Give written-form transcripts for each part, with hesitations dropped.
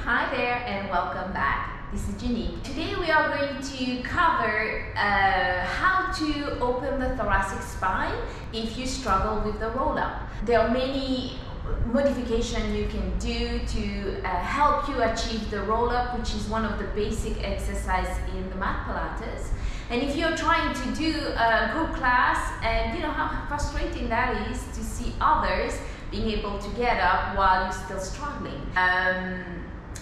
Hi there and welcome back. This is Janine. Today we are going to cover how to open the thoracic spine if you struggle with the roll-up. There are many modifications you can do to help you achieve the roll-up, which is one of the basic exercises in the mat Pilates. And if you're trying to do a group class, and you know how frustrating that is to see others being able to get up while you're still struggling.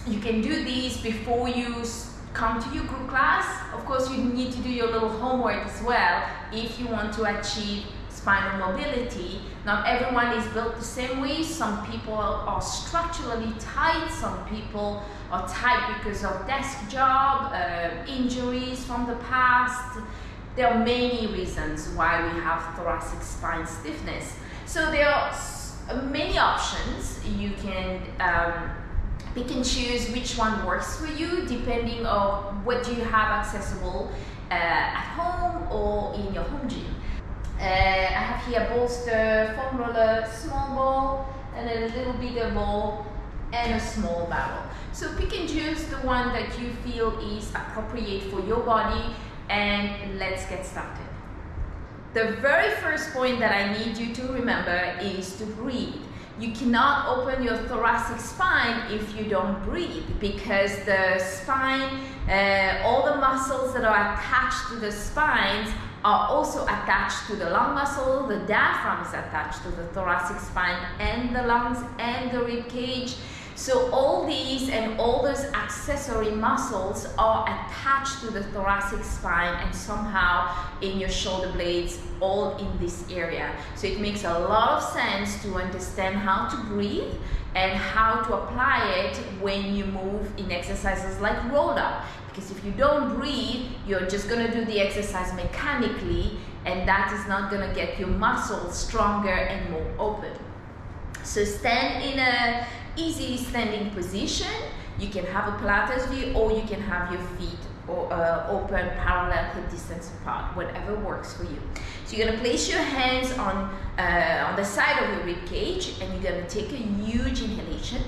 You can do these before you come to your group class. Of course, you need to do your little homework as well if you want to achieve spinal mobility. Not everyone is built the same way. Some people are structurally tight, some people are tight because of desk job, injuries from the past. There are many reasons why we have thoracic spine stiffness. So there are many options. You can pick and choose which one works for you depending on what you have accessible at home or in your home gym. I have here a bolster, foam roller, small ball, and a little bigger ball, and a small barrel. So pick and choose the one that you feel is appropriate for your body, and let's get started. The very first point that I need you to remember is to breathe. You cannot open your thoracic spine if you don't breathe, because the spine, all the muscles that are attached to the spines are also attached to the lung muscle. The diaphragm is attached to the thoracic spine and the lungs and the rib cage. So all these and all those accessory muscles are attached to the thoracic spine and somehow in your shoulder blades, all in this area. So it makes a lot of sense to understand how to breathe and how to apply it when you move in exercises like roll up. Because if you don't breathe, you're just gonna do the exercise mechanically, and that is not gonna get your muscles stronger and more open. So stand in a easy standing position. You can have a Pilates view, or you can have your feet open, parallel, hip distance apart, whatever works for you. So you're gonna place your hands on the side of your rib cage, and you're gonna take a huge inhalation.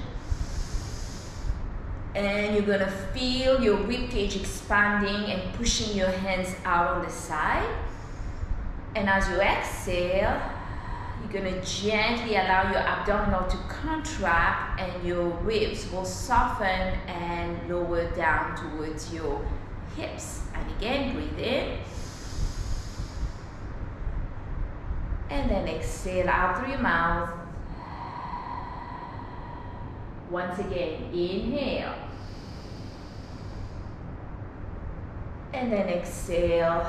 And you're gonna feel your rib cage expanding and pushing your hands out on the side. And as you exhale, you're gonna gently allow your abdominal to contract, and your ribs will soften and lower down towards your hips. And again, breathe in. And then exhale out through your mouth. Once again, inhale. And then exhale.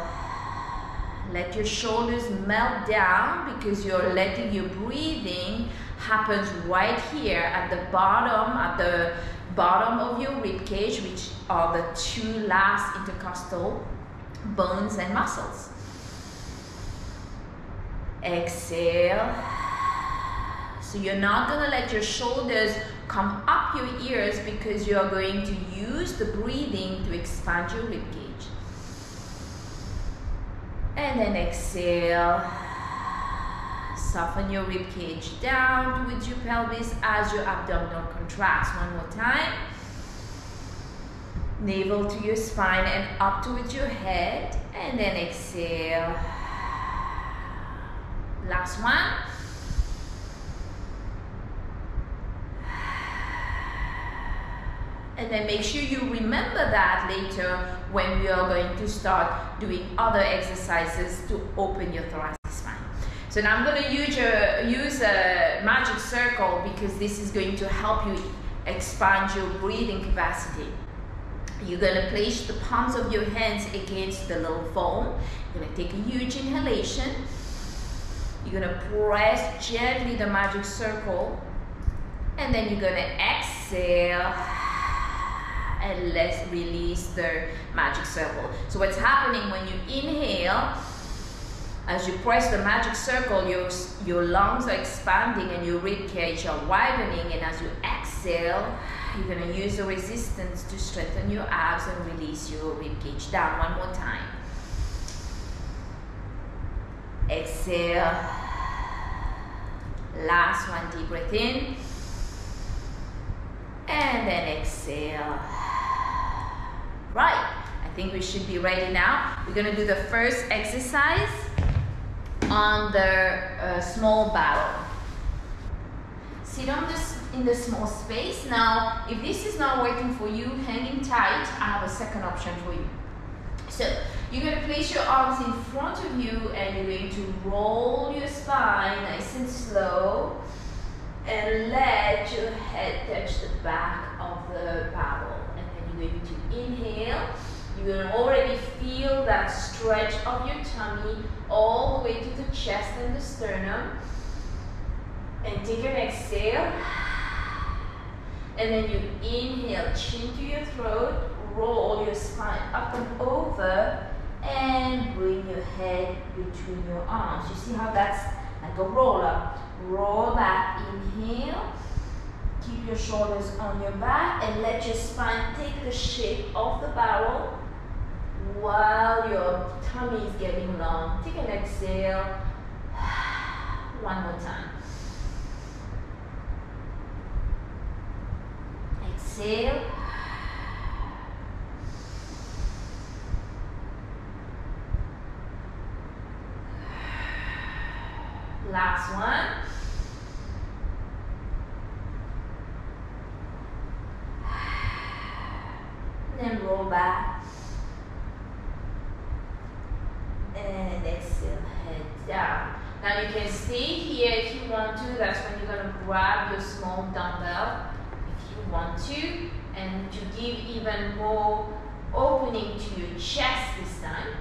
Let your shoulders melt down, because you're letting your breathing happen right here at the bottom of your rib cage, which are the two last intercostal bones and muscles. Exhale. So you're not gonna let your shoulders come up your ears, because you are going to use the breathing to expand your rib cage. And then exhale. Soften your rib cage down towards your pelvis as your abdominal contracts. One more time. Navel to your spine and up towards your head. And then exhale. Last one. And then make sure you remember that later when we are going to start doing other exercises to open your thoracic spine. So now I'm going to use a magic circle, because this is going to help you expand your breathing capacity. You're going to place the palms of your hands against the little foam. You're going to take a huge inhalation. You're going to press gently the magic circle, and then you're going to exhale. And let's release the magic circle. So what's happening when you inhale, as you press the magic circle, your lungs are expanding and your rib cage are widening, and as you exhale, you're going to use the resistance to strengthen your abs and release your rib cage down. One more time. Exhale. Last one, deep breath in. And then exhale. exhale. Right, I think we should be ready now. We're gonna do the first exercise on the small barrel. Sit on this in the small space. Now, if this is not working for you, hanging tight, I have a second option for you. So, you're going to place your arms in front of you and you're going to roll your spine nice and slow and let your head touch the back of the barrel. And then you're going to inhale. You're going to already feel that stretch of your tummy all the way to the chest and the sternum. And take an exhale. And then you inhale, chin to your throat, roll your spine up and over, and bring your head between your arms. You see how that's like a roll up. Roll back, inhale. Keep your shoulders on your back and let your spine take the shape of the barrel while your tummy is getting long. Take an exhale. One more time. Exhale. Last one. Then roll back. And exhale, head down. Now you can stay here if you want to. That's when you're going to grab your small dumbbell. Want to, and to give even more opening to your chest this time.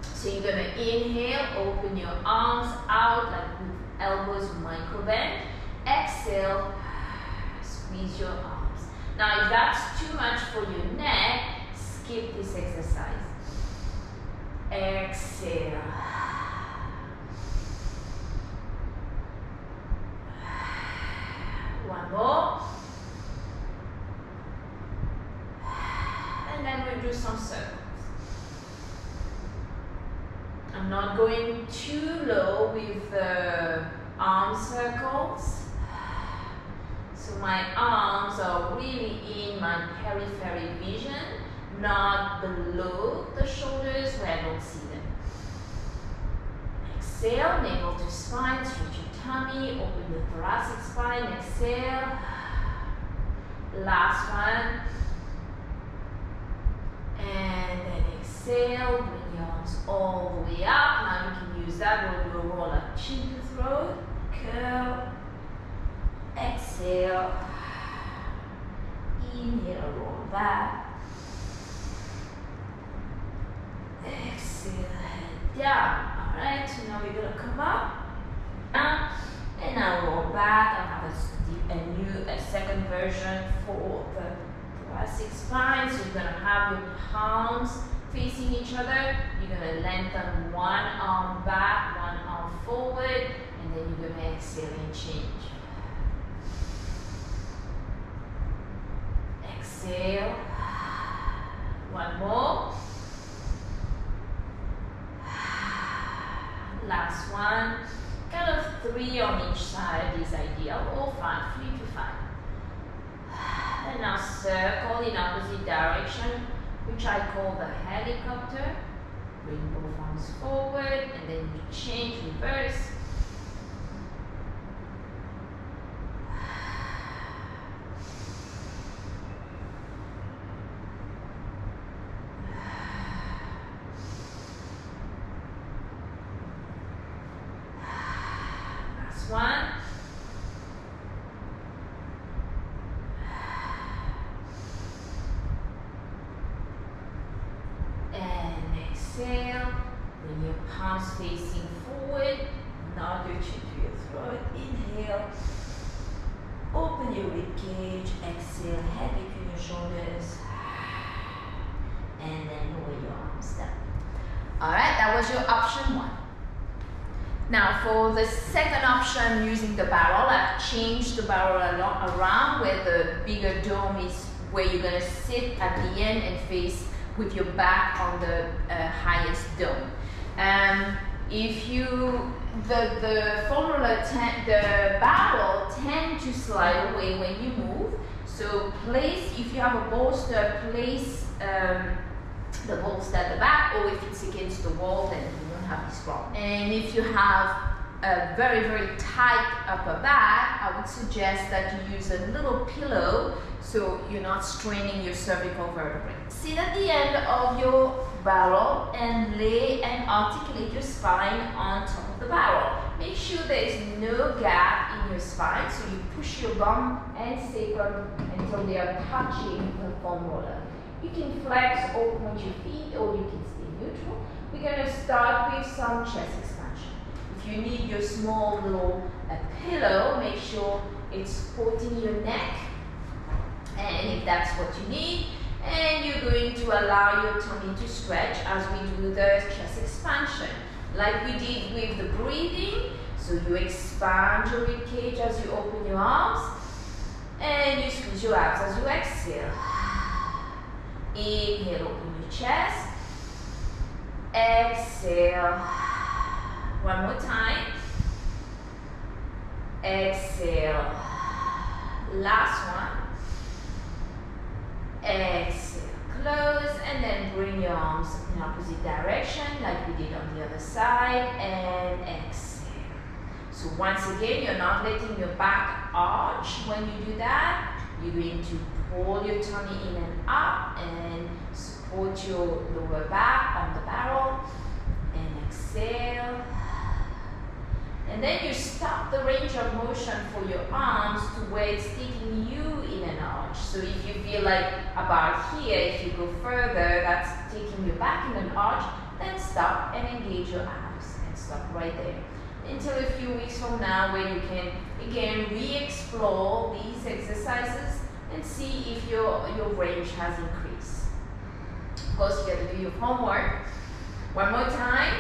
So you're going to inhale, open your arms out like with elbows micro bend. Exhale, squeeze your arms. Now if that's too much for your neck, skip this exercise. Exhale. One more. And then we'll do some circles. I'm not going too low with the arm circles. So my arms are really in my peripheral vision, not below the shoulders where I don't see them. Exhale, navel to spine, stretch your tummy, open the thoracic spine, exhale. Last one. And then exhale, bring your arms all the way up. Now you can use that. We'll do a roll up, chin to throat, curl, exhale, inhale, roll back, exhale, head down. Alright, so now we're going to come up, down, and now roll back. I'll have a second version for the thoracic spine. So you're going to have your palms facing each other. You're going to lengthen one arm back, one arm forward, and then you're going to exhale and change. Exhale. One more. Last one. Kind of 3 on each side is ideal, or 5, 3 to 5. And now circle in opposite direction, which I call the helicopter. Bring both arms forward, and then you change, reverse. Last one. Exhale, bring your palms facing forward, nod your chin to your throat, inhale, open your rib cage, exhale, head between your shoulders, and then lower your arms down. Alright, that was your option 1. Now for the second option, using the barrel, I've changed the barrel around where the bigger dome is, where you're going to sit at the end and face with your back on the highest dome. If you, the barrel tend to slide away when you move, So place, if you have a bolster, place the bolster at the back, or if it's against the wall, then you won't have this problem. And if you have a very, very tight upper back, I would suggest that you use a little pillow so you're not straining your cervical vertebrae. Sit at the end of your barrel and lay and articulate your spine on top of the barrel. Make sure there is no gap in your spine, so you push your bum and sacrum until they are touching the foam roller. You can flex or point your feet, or you can stay neutral. We're going to start with some chest expansion. If you need your small little pillow, make sure it's supporting your neck, and if that's what you need, and you're going to allow your tummy to stretch as we do the chest expansion, like we did with the breathing. So you expand your rib cage as you open your arms, and you squeeze your abs as you exhale. Inhale, open your chest. Exhale. One more time. Exhale. Last one. Exhale. Close, and then bring your arms in opposite direction like we did on the other side, and exhale. So once again, you're not letting your back arch when you do that. You're going to pull your tummy in and up and support your lower back on the barrel, and exhale. And then you stop the range of motion for your arms to where it's taking you in an arch. So if you feel like about here, if you go further, that's taking you back in an arch, then stop and engage your abs and stop right there. Until a few weeks from now, where you can again re-explore these exercises and see if your range has increased. Of course, you got to do your homework. One more time.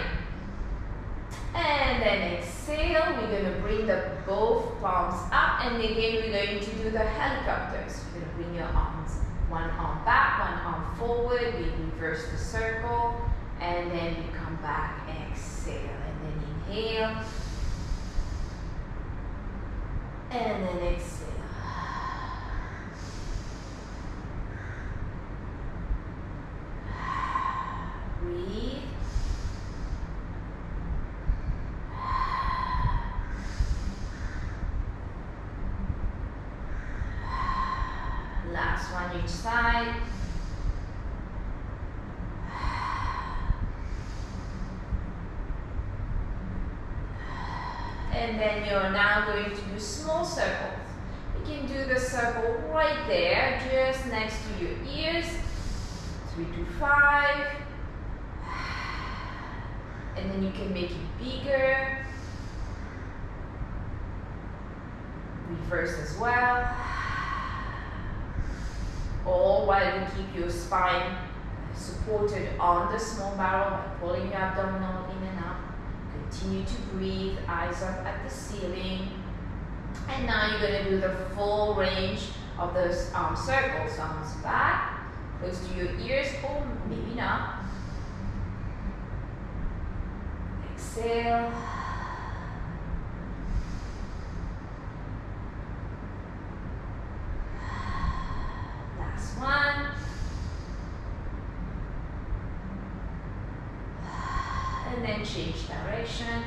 And then exhale. We're going to bring the both palms up, and again we're going to do the helicopters. You're going to bring your arms, one arm back, one arm forward. We reverse the circle, and then you come back, exhale, and then inhale, and then exhale. Breathe. Last one each side. And then you're now going to do small circles. You can do the circle right there, just next to your ears. 3 to 5. And then you can make it bigger. Reverse as well. All while you keep your spine supported on the small barrel by pulling your abdominal in and out. Continue to breathe, eyes up at the ceiling. And now you're going to do the full range of those arm circles. Arms back, close to your ears, or maybe not. Exhale. Last one. And then change direction.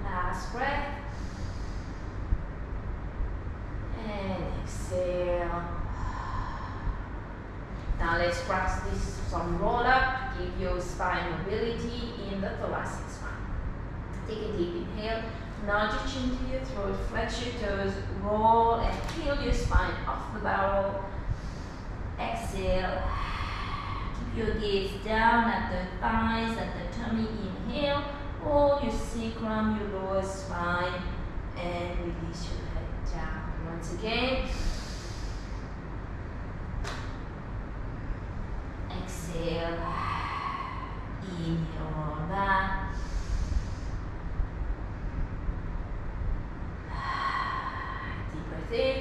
Last breath. And exhale. Now let's practice some roll up to give your spine mobility in the thoracic spine. Take a deep inhale. Nod your chin to your throat, flex your toes, roll and peel your spine off the barrel. Exhale. Keep your gaze down at the thighs, at the tummy. Inhale. Hold your sacrum, your lower spine, and release your head down. Once again. Exhale. Inhale, roll back. In.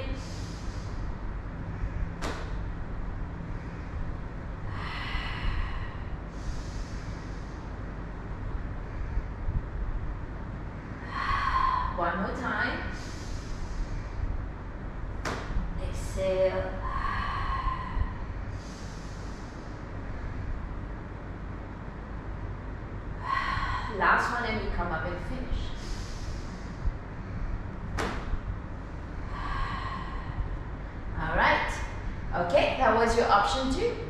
One more time. Exhale. Last one, and we come up and finish. All right. Okay, that was your option 2.